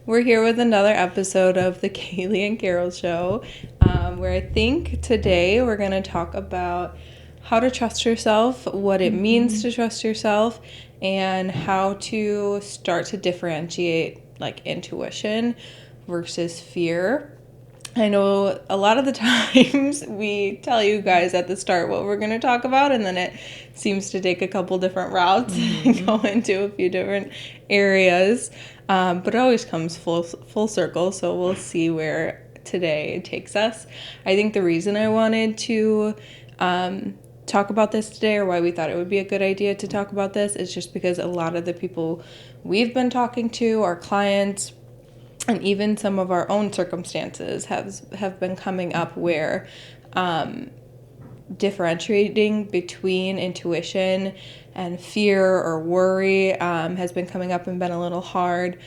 We're here with another episode of the Kaylie and Carol Show, where I think today we're going to talk about how to trust yourself, what it means to trust yourself, and how to start to differentiate like intuition versus fear. I know a lot of the times we tell you guys at the start what we're going to talk about, and then it seems to take a couple different routes and go into a few different areas. But it always comes full circle, so we'll see where today takes us. I think the reason I wanted to talk about this today, or why we thought it would be a good idea to talk about this, is just because a lot of the people we've been talking to, our clients, and even some of our own circumstances have been coming up where differentiating between intuition and fear or worry has been coming up and been a little hard.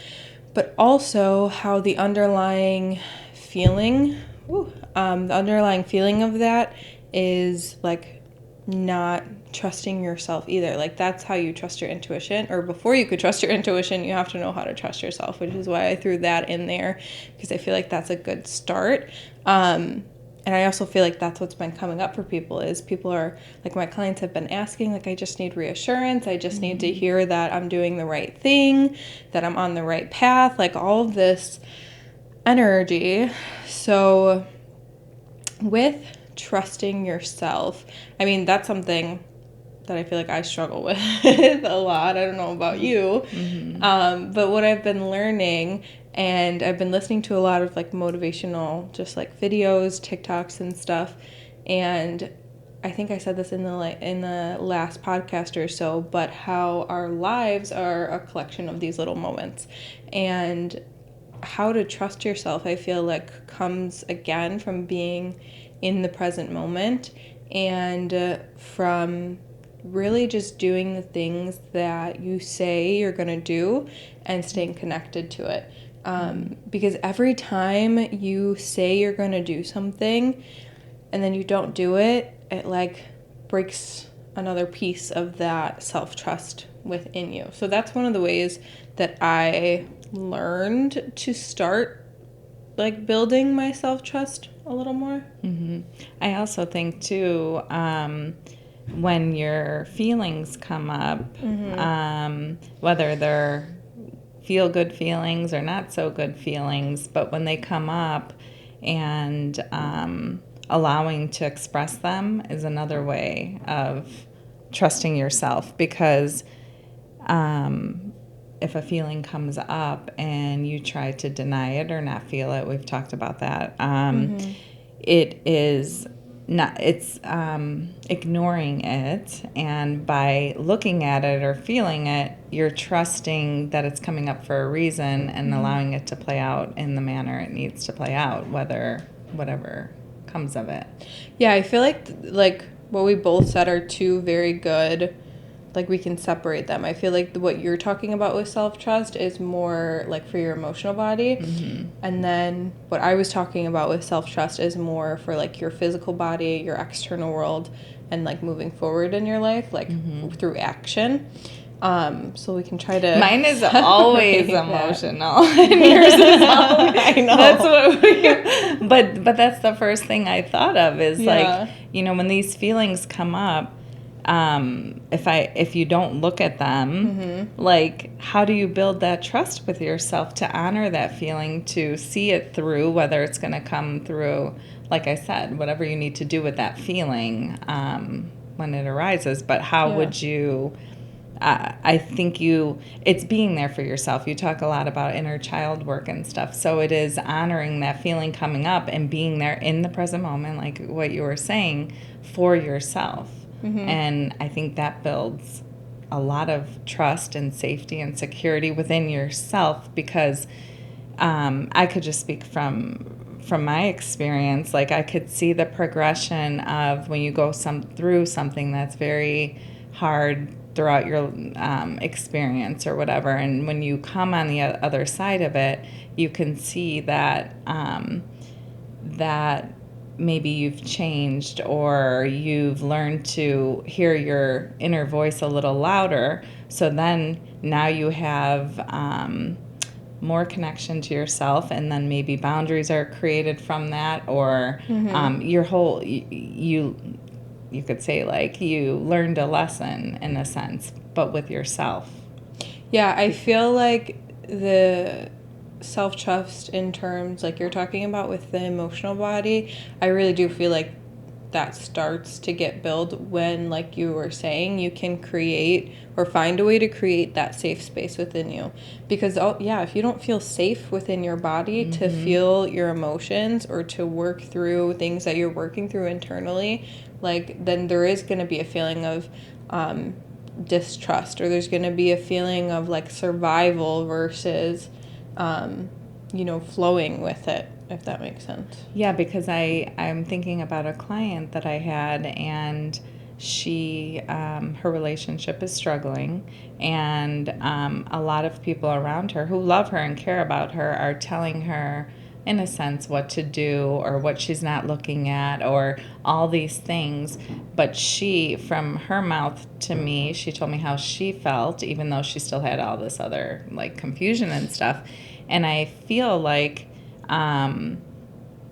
But also how the underlying feeling of that is like not trusting yourself either. Like that's how you trust your intuition, or before you could trust your intuition, you have to know how to trust yourself, which is why I threw that in there, because I feel like that's a good start. And I also feel like that's what's been coming up for people is people are like, my clients have been asking, like, I just need reassurance. I just need to hear that I'm doing the right thing, that I'm on the right path, like all of this energy. So with trusting yourself, I mean, that's something that I feel like I struggle with a lot. I don't know about you. But what I've been learning, and I've been listening to a lot of like motivational, just like videos, TikToks and stuff. And I think I said this in the last podcast or so, but how our lives are a collection of these little moments. And how to trust yourself, I feel like, comes again from being in the present moment and from really just doing the things that you say you're going to do and staying connected to it. Because every time you say you're going to do something and then you don't do it, it like breaks another piece of that self-trust within you. So that's one of the ways that I learned to start like building my self-trust a little more. I also think too, when your feelings come up, whether they're feel good feelings or not so good feelings, but when they come up and allowing to express them is another way of trusting yourself, because if a feeling comes up and you try to deny it or not feel it, we've talked about that, it is not, it's ignoring it, and by looking at it or feeling it, you're trusting that it's coming up for a reason and allowing it to play out in the manner it needs to play out, whatever comes of it. Yeah, I feel like what we both said are two very good, like we can separate them. I feel like what you're talking about with self-trust is more like for your emotional body. And then what I was talking about with self-trust is more for like your physical body, your external world, and like moving forward in your life, like through action. So we can try to... Mine is always emotional. And yours is always... I know. That's what we... But that's the first thing I thought of is like, you know, when these feelings come up, if you don't look at them, like, how do you build that trust with yourself to honor that feeling, to see it through, whether it's going to come through, like I said, whatever you need to do with that feeling when it arises. But how would you... I think it's being there for yourself. You talk a lot about inner child work and stuff. So it is honoring that feeling coming up and being there in the present moment, like what you were saying, for yourself. And I think that builds a lot of trust and safety and security within yourself, because I could just speak from my experience. Like, I could see the progression of when you go through something that's very hard throughout your experience or whatever, and when you come on the other side of it, you can see that that maybe you've changed, or you've learned to hear your inner voice a little louder. So then now you have more connection to yourself, and then maybe boundaries are created from that, or your whole, you could say like you learned a lesson in a sense, but with yourself. Yeah, I feel like the self-trust in terms like you're talking about with the emotional body, I really do feel like that starts to get built when, like you were saying, you can create or find a way to create that safe space within you. Because, if you don't feel safe within your body to feel your emotions or to work through things that you're working through internally, like, then there is going to be a feeling of distrust, or there's going to be a feeling of, like, survival versus, flowing with it. If that makes sense. Yeah, because I'm thinking about a client that I had, and she, her relationship is struggling, and a lot of people around her who love her and care about her are telling her, in a sense, what to do or what she's not looking at or all these things. But she, from her mouth to me, she told me how she felt, even though she still had all this other, like, confusion and stuff. And I feel like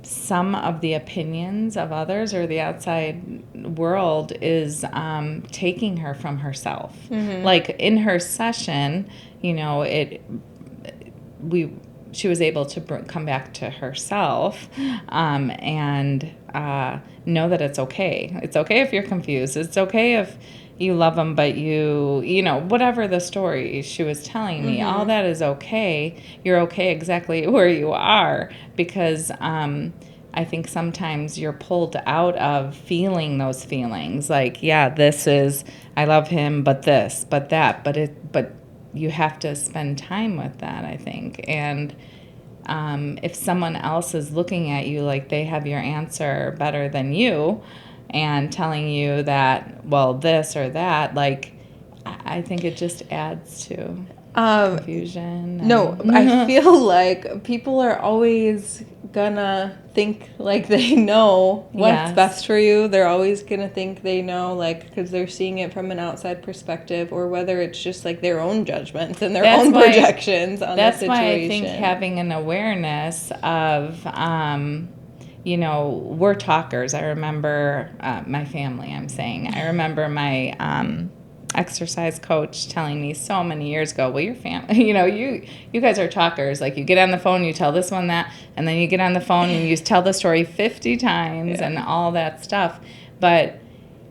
some of the opinions of others or the outside world is taking her from herself. Like in her session, she was able to come back to herself and know that it's okay. It's okay if you're confused. It's okay if you love them, but whatever the story she was telling me, all that is okay. You're okay exactly where you are, because I think sometimes you're pulled out of feeling those feelings. Like, this is, I love him, but this, but that, but you have to spend time with that, I think. And if someone else is looking at you like they have your answer better than you, and telling you that, well, this or that, like, I think it just adds to confusion. No, I feel like people are always gonna think like they know what's best for you. They're always gonna think they know, like, because they're seeing it from an outside perspective, or whether it's just like their own judgments and their own projections on the situation. That's why I think having an awareness of we're talkers. I remember my family, I remember my exercise coach telling me so many years ago, well, your family, you guys are talkers. Like, you get on the phone, you tell this one that, and then you get on the phone and you tell the story 50 times and all that stuff. But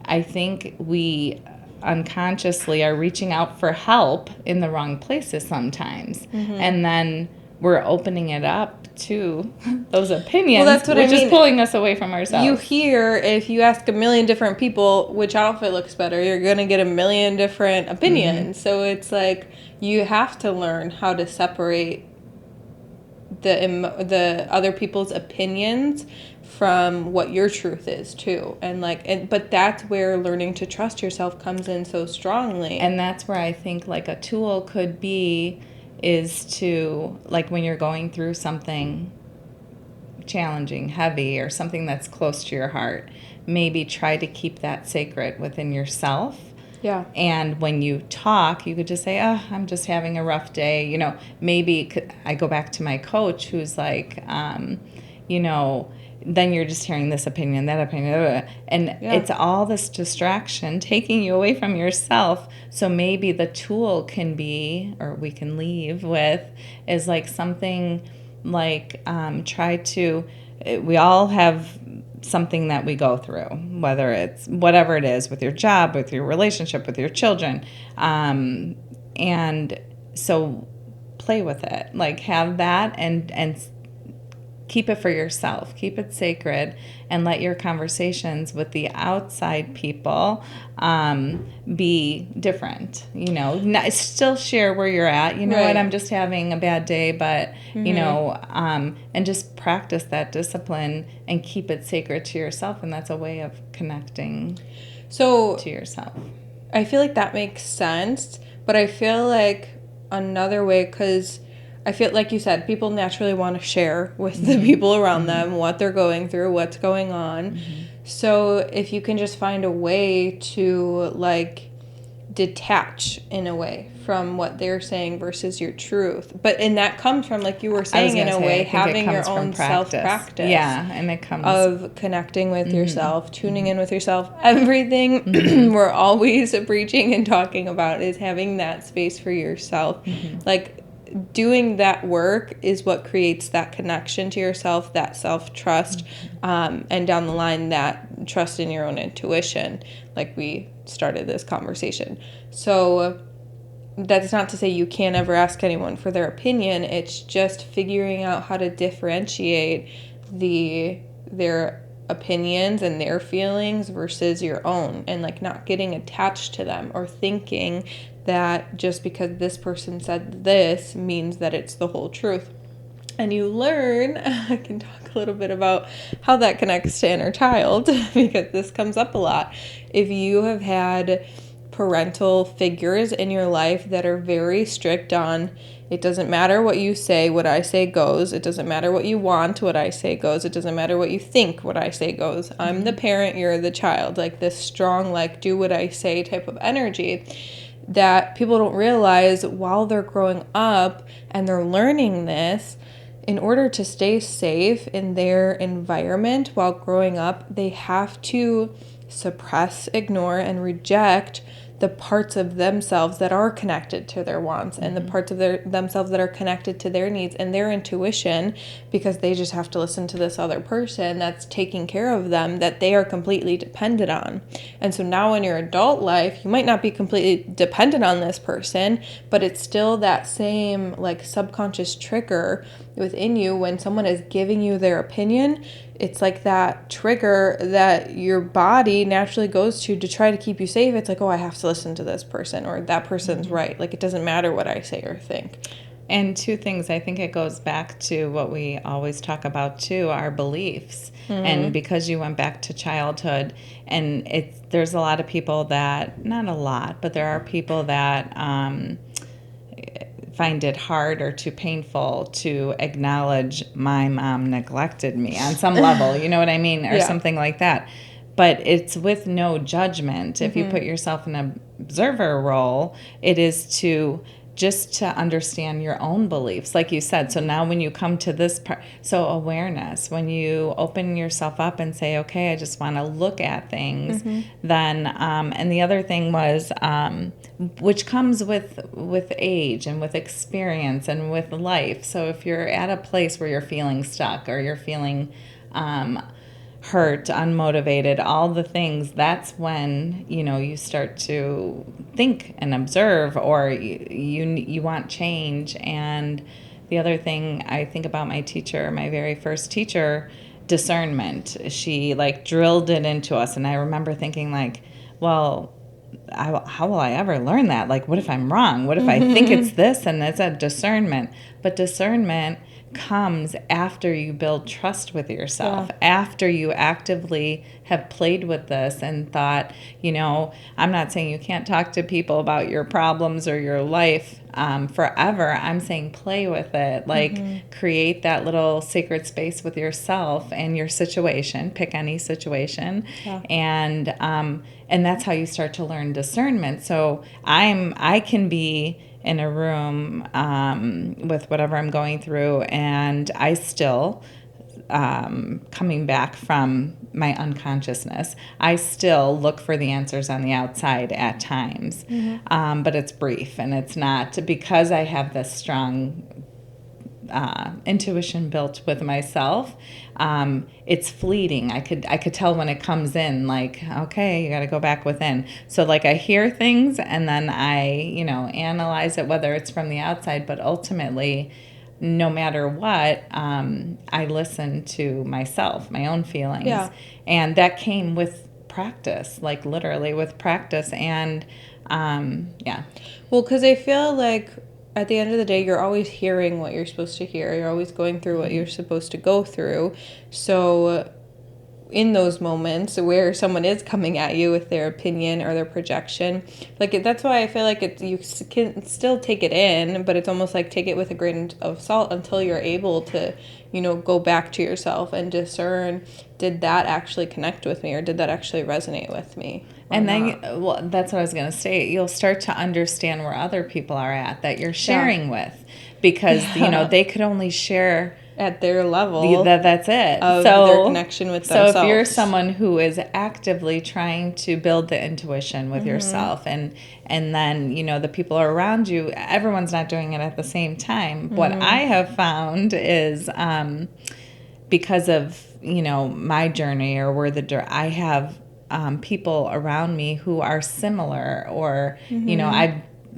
I think we unconsciously are reaching out for help in the wrong places sometimes. And then we're opening it up to those opinions, which is pulling us away from ourselves. You hear, if you ask a million different people which outfit looks better, you're going to get a million different opinions. So it's like you have to learn how to separate the other people's opinions from what your truth is too. But that's where learning to trust yourself comes in so strongly. And that's where I think like a tool could be is to, like, when you're going through something challenging, heavy, or something that's close to your heart, maybe try to keep that sacred within yourself. Yeah. And when you talk, you could just say, I'm just having a rough day. Maybe I go back to my coach who's like, then you're just hearing this opinion, that opinion, and it's all this distraction taking you away from yourself. So maybe the tool can be, or we can leave with, is like something like we all have something that we go through, whether it's whatever it is, with your job, with your relationship, with your children. And so play with it, like have that and keep it for yourself, keep it sacred, and let your conversations with the outside people be different. Still share where you're at. What, I'm just having a bad day, but, and just practice that discipline and keep it sacred to yourself. And that's a way of connecting to yourself. I feel like that makes sense, but I feel like another way, because I feel like you said, people naturally want to share with the people around them what they're going through, what's going on. So if you can just find a way to, like, detach in a way from what they're saying versus your truth. And that comes from, like you were saying, in a way, having your own self-practice. Yeah, and it comes of connecting with yourself, tuning in with yourself. Everything we're always preaching and talking about is having that space for yourself. Like, doing that work is what creates that connection to yourself, that self-trust, and down the line, that trust in your own intuition, like we started this conversation. So that's not to say you can't ever ask anyone for their opinion. It's just figuring out how to differentiate their opinions and their feelings versus your own, and like not getting attached to them or thinking that just because this person said this means that it's the whole truth. And you learn, I can talk a little bit about how that connects to inner child, because this comes up a lot. If you have had parental figures in your life that are very strict on, it doesn't matter what you say, what I say goes. It doesn't matter what you want, what I say goes. It doesn't matter what you think, what I say goes. I'm the parent, you're the child. Like this strong, like do what I say type of energy that people don't realize while they're growing up and they're learning this. In order to stay safe in their environment while growing up, they have to suppress, ignore, and reject the parts of themselves that are connected to their wants and the parts of themselves that are connected to their needs and their intuition, because they just have to listen to this other person that's taking care of them that they are completely dependent on. And so now in your adult life, you might not be completely dependent on this person, but it's still that same like subconscious trigger within you when someone is giving you their opinion. It's like that trigger that your body naturally goes to try to keep you safe. It's like, oh, I have to listen to this person, or that person's right. Like, it doesn't matter what I say or think. And two things, I think it goes back to what we always talk about too, our beliefs. And because you went back to childhood, and there's a lot of people that, not a lot, but there are people that find it hard or too painful to acknowledge my mom neglected me on some level, you know what I mean? Or something like that. But it's with no judgment. If you put yourself in an observer role, it is just to understand your own beliefs, like you said. So now when you come to this part, so awareness, when you open yourself up and say, okay, I just want to look at things, then, and the other thing was, which comes with age and with experience and with life. So if you're at a place where you're feeling stuck or you're feeling hurt, unmotivated, all the things, that's when, you start to think and observe, or you want change. And the other thing I think about my teacher, my very first teacher, discernment. She like drilled it into us. And I remember thinking like, well, how will I ever learn that? Like, what if I'm wrong? What if I think it's this? And it's a discernment. But discernment comes after you build trust with yourself, after you actively have played with this and thought, I'm not saying you can't talk to people about your problems or your life forever. I'm saying play with it, like create that little sacred space with yourself and your situation. Pick any situation, and that's how you start to learn discernment. So I can be in a room with whatever I'm going through, and I still, coming back from my unconsciousness, I still look for the answers on the outside at times. But it's brief, and it's not because I have this strong intuition built with myself. It's fleeting. I could tell when it comes in, like, okay, you got to go back within. So like I hear things and then I, analyze it, whether it's from the outside, but ultimately, no matter what, I listen to myself, my own feelings. Yeah. And that came with practice, like literally with practice. And Well, because I feel like at the end of the day, you're always hearing what you're supposed to hear. You're always going through what you're supposed to go through. So in those moments where someone is coming at you with their opinion or their projection, like that's why I feel like you can still take it in, but it's almost like take it with a grain of salt until you're able to, go back to yourself and discern, did that actually connect with me, or did that actually resonate with me? And then, that's what I was going to say. You'll start to understand where other people are at that you're sharing with, because they could only share at their level. That's it. Of their connection with themselves. So if you're someone who is actively trying to build the intuition with yourself, and then, the people around you, everyone's not doing it at the same time. What I have found is because of, my journey, or I have people around me who are similar, or,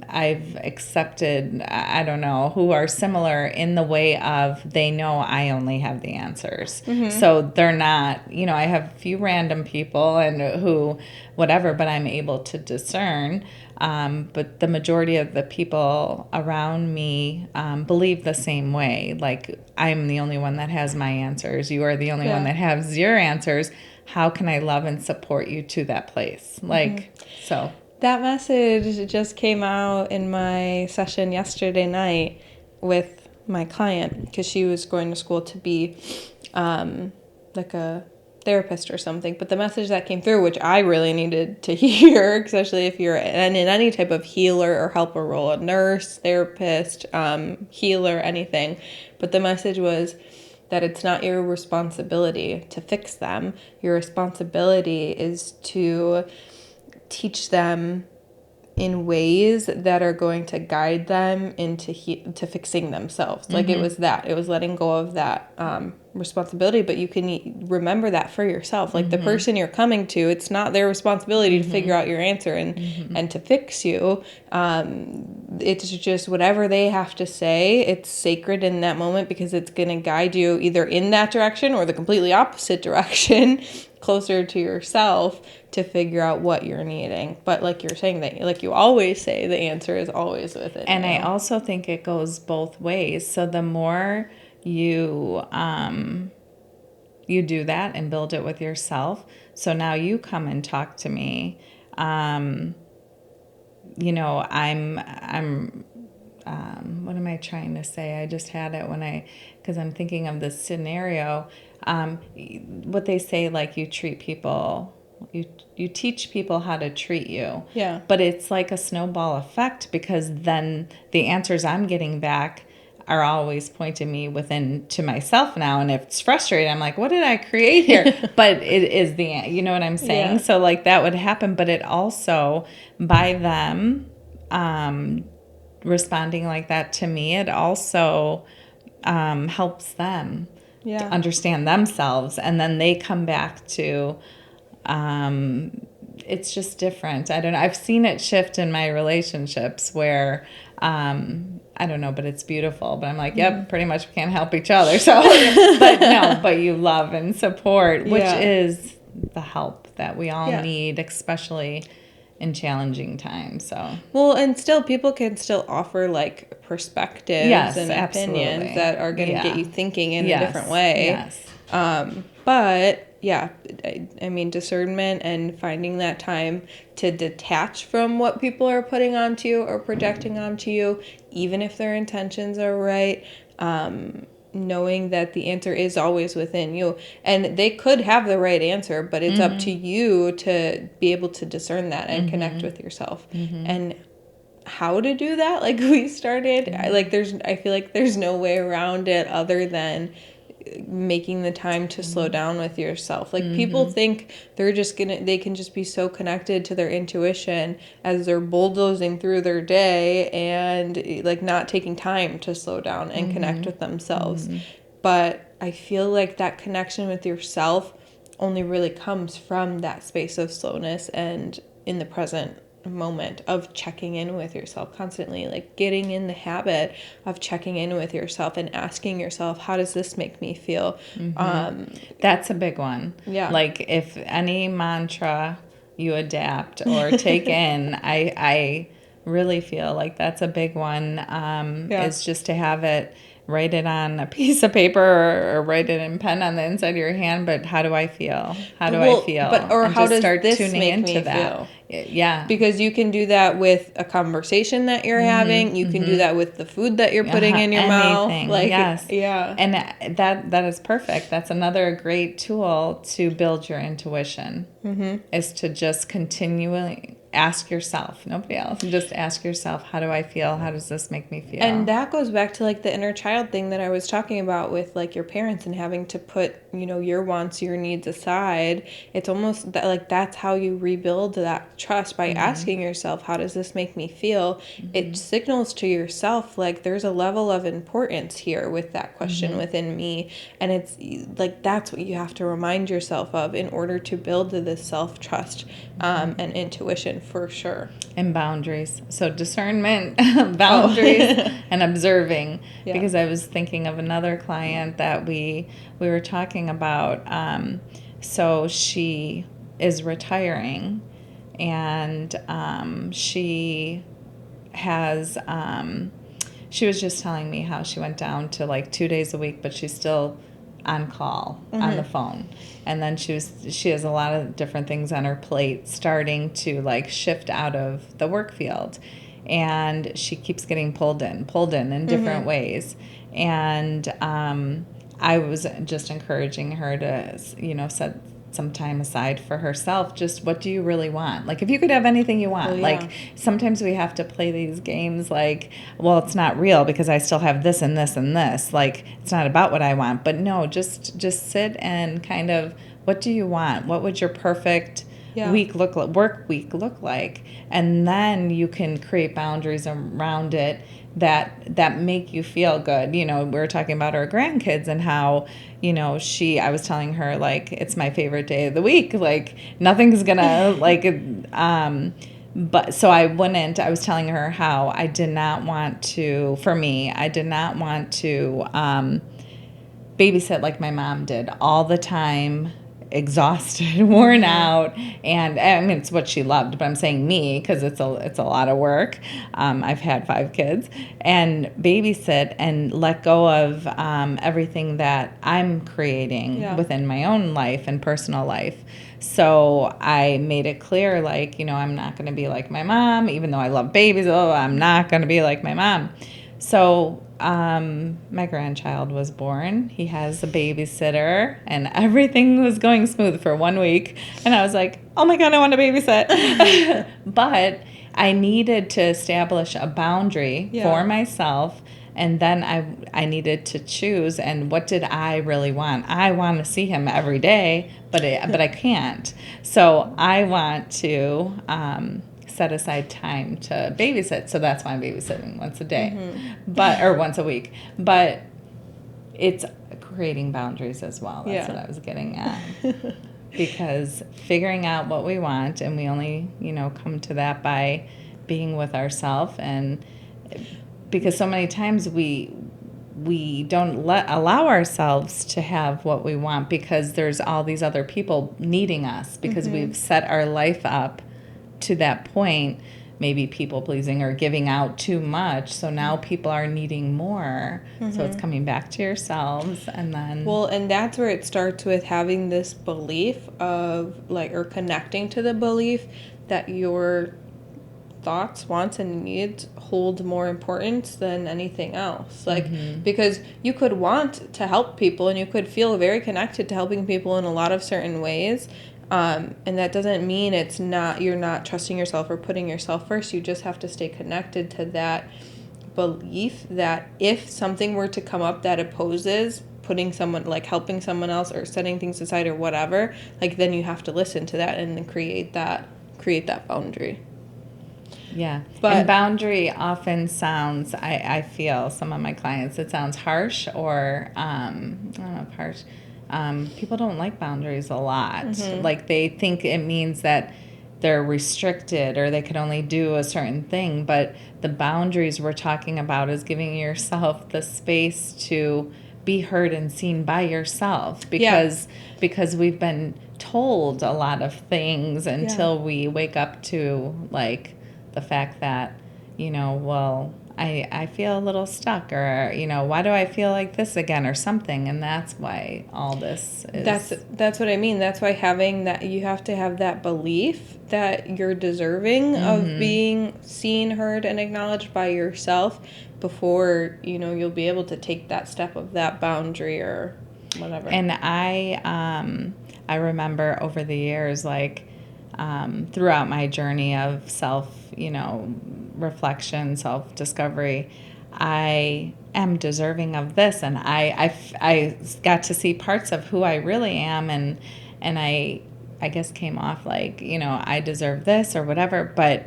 I've accepted, I don't know, who are similar in the way of they know I only have the answers. So they're not, I have a few random people and who, whatever, but I'm able to discern. But the majority of the people around me believe the same way. Like, I'm the only one that has my answers. You are the only one that has your answers. How can I love and support you to that place? So... That message just came out in my session yesterday night with my client, because she was going to school to be like a therapist or something. But the message that came through, which I really needed to hear, especially if you're in any type of healer or helper role, a nurse, therapist, healer, anything. But the message was that it's not your responsibility to fix them. Your responsibility is to teach them in ways that are going to guide them into to fixing themselves. Like it was letting go of that responsibility, but you can remember that for yourself. Like the person you're coming to, it's not their responsibility to figure out your answer and to fix you. It's just whatever they have to say, it's sacred in that moment, because it's going to guide you either in that direction or the completely opposite direction, closer to yourself, to figure out what you're needing. But like you're saying, that, like you always say, the answer is always within and you. I also think it goes both ways. So the more you do that and build it with yourself, so now you come and talk to me, I'm what am I trying to say? I just had it because I'm thinking of this scenario. What they say, like you treat people, you teach people how to treat you. Yeah. But it's like a snowball effect, because then the answers I'm getting back are always pointing me within to myself now. And if it's frustrating, I'm like, what did I create here? But it is you know what I'm saying? Yeah. So like that would happen, but it also, by them responding like that to me, it also helps them to understand themselves, and then they come back to it's just different. I don't know. I've seen it shift in my relationships where I don't know, but it's beautiful. But I'm like, yep, pretty much we can't help each other. So, but you love and support, which is the help that we all need, especially in challenging times. So, well, and still, people can still offer like perspectives and opinions that are going to get you thinking in a different way. Yes. But yeah, I mean, discernment and finding that time to detach from what people are putting onto you or projecting onto you, even if their intentions are right. Knowing that the answer is always within you, and they could have the right answer, but it's up to you to be able to discern that and connect with yourself. And how to do that, like we started, I feel like there's no way around it other than making the time to slow down with yourself. Like people think they can just be so connected to their intuition as they're bulldozing through their day and like not taking time to slow down and connect with themselves. But I feel like that connection with yourself only really comes from that space of slowness and in the present moment of checking in with yourself constantly, like getting in the habit of checking in with yourself and asking yourself, how does this make me feel? That's a big one. Yeah. Like if any mantra you adapt or take in, I really feel like that's a big one, is just to have it write it on a piece of paper or write it in pen on the inside of your hand, but how do I feel? How do I feel? Or and how just does start this tuning make into me that. feel? Yeah. Because you can do that with a conversation that you're having. You can do that with the food that you're putting in your mouth. Like, yes. Yeah. And that is perfect. That's another great tool to build your intuition, is to just continually ask yourself, nobody else, just ask yourself, how do I feel? How does this make me feel? And that goes back to like the inner child thing that I was talking about with like your parents and having to put, your wants, your needs aside. It's almost that like that's how you rebuild that trust, by asking yourself, how does this make me feel? It signals to yourself like there's a level of importance here with that question within me. And it's like that's what you have to remind yourself of in order to build this self-trust and intuition, for sure. And boundaries. So discernment, boundaries, and observing. Yeah. Because I was thinking of another client that we were talking about. So she is retiring, and she has. She was just telling me how she went down to like 2 days a week, but she's still on call on the phone. And then she has a lot of different things on her plate, starting to like shift out of the work field. And she keeps getting pulled in different ways. And I was just encouraging her to, set some time aside for herself. Just what do you really want? Like if you could have anything you want, like sometimes we have to play these games like, well, it's not real because I still have this and this and this. Like it's not about what I want, but no, just sit and kind of, what do you want? What would your perfect work week look like? And then you can create boundaries around it that make you feel good. We were talking about our grandkids and how, I was telling her like, it's my favorite day of the week. Like nothing's gonna like, but so I was telling her how I did not want to babysit like my mom did all the time, exhausted, worn out, and I mean it's what she loved, but I'm saying me because it's a lot of work. I've had 5 kids, and babysit and let go of everything that I'm creating within my own life and personal life. So I made it clear, like, I'm not going to be like my mom, even though I love babies. I'm not going to be like my mom. So my grandchild was born. He has a babysitter, and everything was going smooth for 1 week. And I was like, oh my God, I want to babysit. But I needed to establish a boundary for myself. And then I needed to choose, and what did I really want? I want to see him every day, but I can't. So I want to set aside time to babysit. So that's why I'm babysitting once a day, or once a week. But it's creating boundaries as well. That's what I was getting at. Because figuring out what we want, and we only, come to that by being with ourselves, and because so many times we don't allow ourselves to have what we want because there's all these other people needing us, because we've set our life up to that point, maybe people pleasing or giving out too much. So now people are needing more. So it's coming back to yourselves, and then and that's where it starts with having this belief of like, or connecting to the belief that your thoughts, wants, and needs hold more importance than anything else. Like, because you could want to help people and you could feel very connected to helping people in a lot of certain ways. And that doesn't mean you're not trusting yourself or putting yourself first. You just have to stay connected to that belief that if something were to come up that opposes putting someone, like helping someone else or setting things aside or whatever, like then you have to listen to that and then create that boundary. Yeah. And boundary often sounds, I feel some of my clients, it sounds harsh or, I don't know if harsh. People don't like boundaries a lot. Like they think it means that they're restricted or they can only do a certain thing. But the boundaries we're talking about is giving yourself the space to be heard and seen by yourself, because we've been told a lot of things until we wake up to like the fact that, well, I feel a little stuck, or, why do I feel like this again, or something. And that's why all this is. That's what I mean. That's why having that, you have to have that belief that you're deserving of being seen, heard, and acknowledged by yourself before, you'll be able to take that step of that boundary or whatever. And I remember over the years, throughout my journey of self, reflection, self-discovery, I am deserving of this. And I got to see parts of who I really am. And I guess came off I deserve this or whatever. But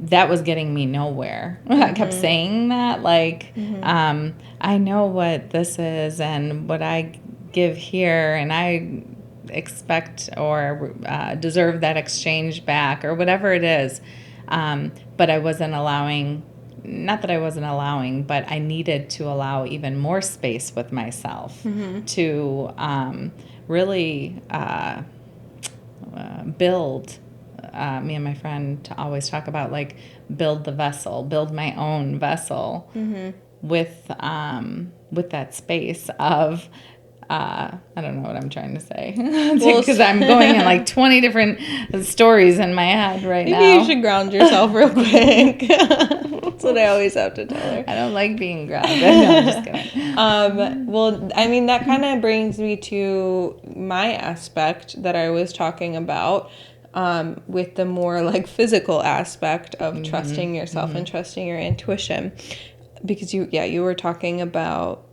that was getting me nowhere. I kept saying that, I know what this is and what I give here, and I expect or deserve that exchange back or whatever it is. But I wasn't allowing, not that I wasn't allowing, but I needed to allow even more space with myself to really build. Me and my friend always talk about build the vessel, build my own vessel with that space of I don't know what I'm trying to say because I'm going in 20 different stories in my head now. Maybe you should ground yourself real quick. That's what I always have to tell her. I don't like being grounded. No, I'm just kidding. Well, I mean, that kind of brings me to my aspect that I was talking about with the more physical aspect of trusting yourself and trusting your intuition. Because you were talking about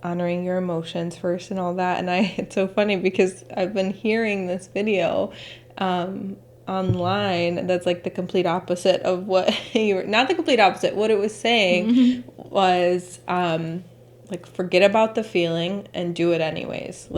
honoring your emotions first and all that. And it's so funny because I've been hearing this video online that's the complete opposite of what you were, not the complete opposite, what it was saying was forget about the feeling and do it anyways.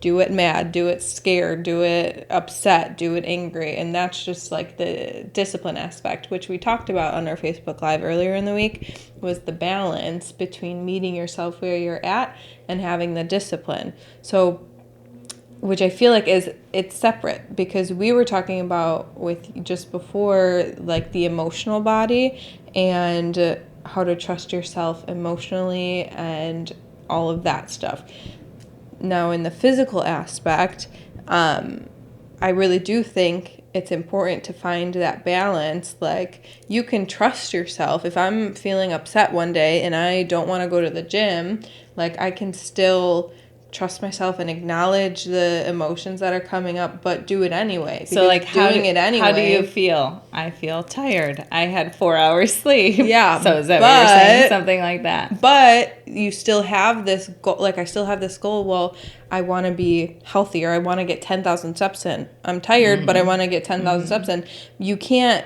Do it mad, do it scared, do it upset, do it angry. And that's just the discipline aspect, which we talked about on our Facebook Live earlier in the week, was the balance between meeting yourself where you're at and having the discipline. So, which I feel it's separate, because we were talking about with just before, the emotional body and how to trust yourself emotionally and all of that stuff. Now, in the physical aspect, I really do think it's important to find that balance. You can trust yourself. If I'm feeling upset one day and I don't want to go to the gym, I can still trust myself and acknowledge the emotions that are coming up, but do it anyway. So how do you feel? I feel tired. I had 4 hours sleep. Yeah. So is that what you're saying? Something like that. But you still have this goal. I still have this goal. Well, I want to be healthier. I want to get 10,000 steps in. I'm tired, but I want to get 10,000 steps in. You can't,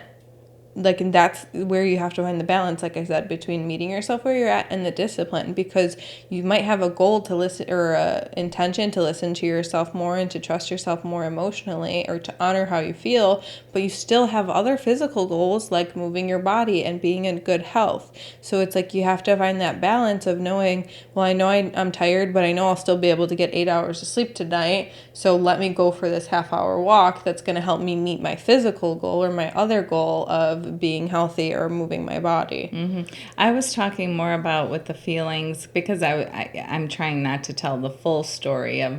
and that's where you have to find the balance, like I said, between meeting yourself where you're at and the discipline, because you might have a goal to listen or intention to listen to yourself more and to trust yourself more emotionally or to honor how you feel, but you still have other physical goals like moving your body and being in good health. So it's you have to find that balance of knowing, well, I know I'm tired, but I know I'll still be able to get 8 hours of sleep tonight, so let me go for this half-hour walk that's going to help me meet my physical goal or my other goal of being healthy or moving my body. I was talking more about with the feelings, because I'm trying not to tell the full story of,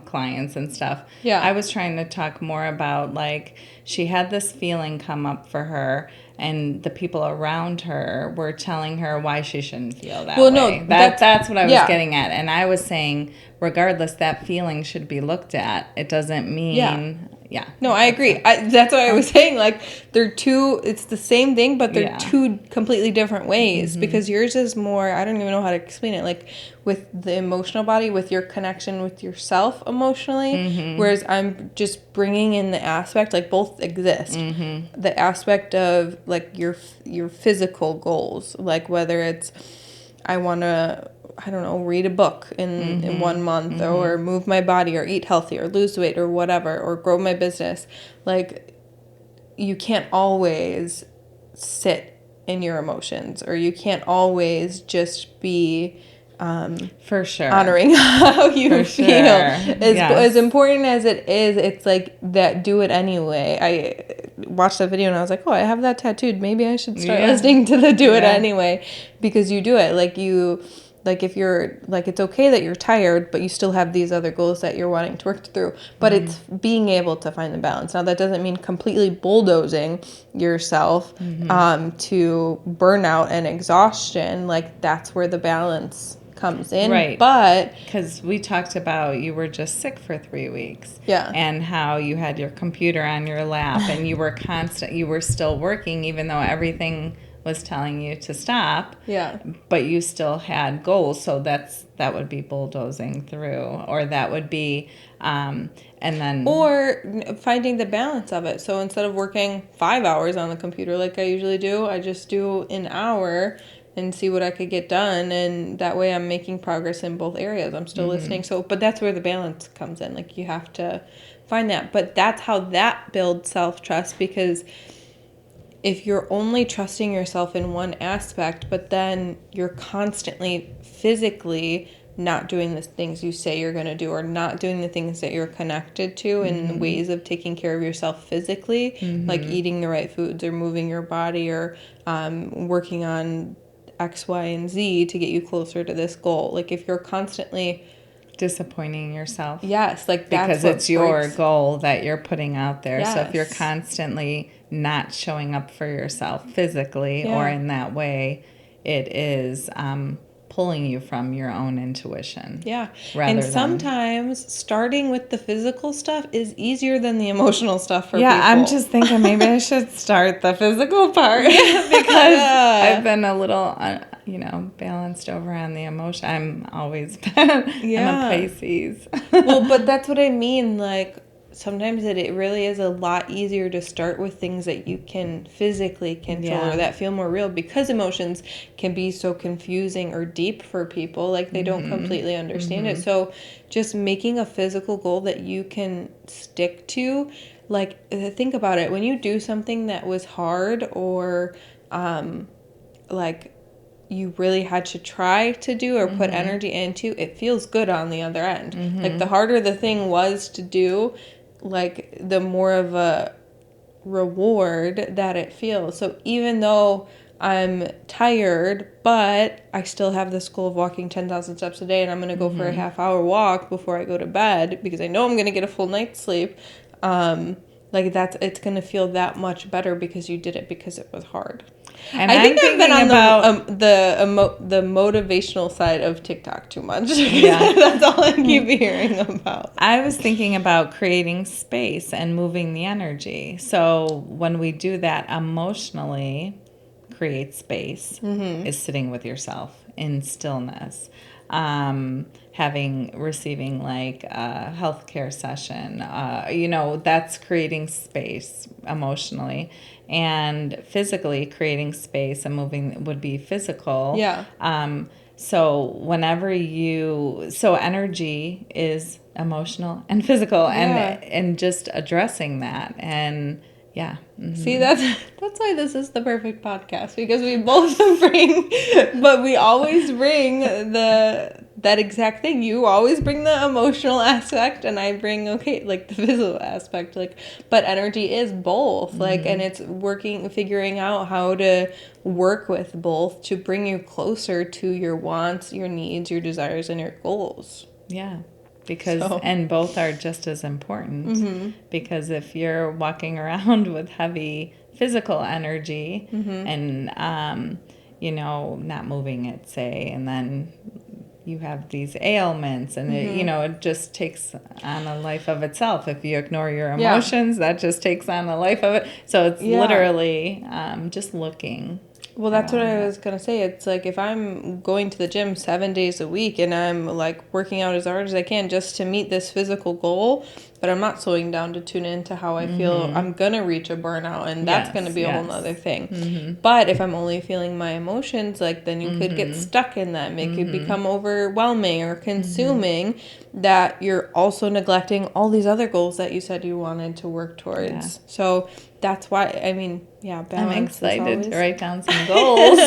clients and stuff. Yeah. I was trying to talk more about she had this feeling come up for her, and the people around her were telling her why she shouldn't feel that way. No, that's what I was getting at. And I was saying, regardless, that feeling should be looked at. It doesn't mean... Yeah. No, I agree. That's what I was saying. They're two, it's the same thing, but they're two completely different ways, because yours is more, I don't even know how to explain it, with the emotional body, with your connection with yourself emotionally, whereas I'm just bringing in the aspect, both exist. The aspect of, your physical goals, whether it's, I want to, I don't know, read a book in 1 month, or move my body, or eat healthy, or lose weight, or whatever, or grow my business. You can't always sit in your emotions, or you can't always just be for sure honoring how you feel. As important as it is, it's that do it anyway. watched that video and I was like, oh, I have that tattooed. Maybe I should start listening to the Do It Anyway, because you do it. Like if you're like, it's okay that you're tired, but you still have these other goals that you're wanting to work through. But it's being able to find the balance. Now, that doesn't mean completely bulldozing yourself to burnout and exhaustion. Like, that's where the balance comes in. Right. But because we talked about you were just sick for 3 weeks. Yeah. And how you had your computer on your lap and you were still working even though everything was telling you to stop. Yeah. But you still had goals, so that would be bulldozing through, or that would be and then or finding the balance of it. So instead of working 5 hours on the computer like I usually do, I just do an hour and see what I could get done, and that way I'm making progress in both areas. I'm still listening. So, but that's where the balance comes in. Like, you have to find that. But that's how that builds self-trust, because if you're only trusting yourself in one aspect, but then you're constantly physically not doing the things you say you're going to do, or not doing the things that you're connected to in ways of taking care of yourself physically, like eating the right foods or moving your body, or working on X, Y, and Z to get you closer to this goal. Like, if you're constantly disappointing yourself. Yes, like that's because it's your goal that you're putting out there. Yes. So if you're constantly not showing up for yourself physically or in that way, it is pulling you from your own intuition. Yeah. And sometimes starting with the physical stuff is easier than the emotional stuff for people. Yeah, I'm just thinking maybe I should start the physical part because I've been a little balanced over on the emotion. I'm always been I'm a Pisces. Well, but that's what I mean. Like, sometimes it really is a lot easier to start with things that you can physically control or that feel more real, because emotions can be so confusing or deep for people. Like, they don't completely understand it. So just making a physical goal that you can stick to, like, think about it. When you do something that was hard, or like you really had to try to do or put energy into, it feels good on the other end. Like, the harder the thing was to do, like, the more of a reward that it feels. So even though I'm tired, but I still have this goal of walking 10,000 steps a day, and I'm going to go for a half-hour walk before I go to bed because I know I'm going to get a full night's sleep, it's going to feel that much better because you did it because it was hard. And I think I've been on the motivational side of TikTok too much. Yeah. That's all I keep hearing about. I was thinking about creating space and moving the energy. So when we do that emotionally, create space is sitting with yourself in stillness. Receiving like a healthcare session, that's creating space emotionally. And physically creating space and moving would be physical. Yeah. So energy is emotional and physical, and just addressing that. And yeah. See, that's why this is the perfect podcast, because we both we always bring that exact thing. You always bring the emotional aspect, and I bring the physical aspect. But energy is both. And it's figuring out how to work with both to bring you closer to your wants, your needs, your desires, and your goals. Yeah. And both are just as important, because if you're walking around with heavy physical energy and, not moving it, say, and then you have these ailments and it just takes on a life of itself. If you ignore your emotions, that just takes on a life of it. So it's literally just looking. Well, that's what I was going to say. It's like, if I'm going to the gym 7 days a week and I'm working out as hard as I can just to meet this physical goal, but I'm not slowing down to tune into how I feel, I'm going to reach a burnout, and that's going to be a whole nother thing. But if I'm only feeling my emotions, then you could get stuck in that, make it become overwhelming or consuming, that you're also neglecting all these other goals that you said you wanted to work towards. Yeah. So that's why, balance. I'm excited to write down some goals.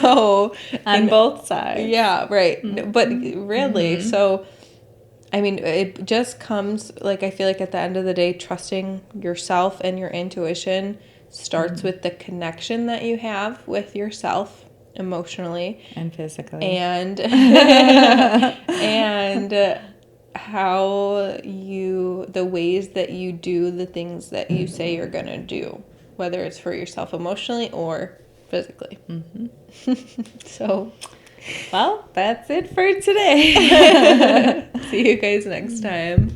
So on both sides. Yeah, right. But really, so I mean, it just comes, like, I feel like at the end of the day, trusting yourself and your intuition starts with the connection that you have with yourself emotionally and physically, and how the ways that you do the things that you say you're gonna do, whether it's for yourself emotionally or physically. So, well, that's it for today. see you guys next time.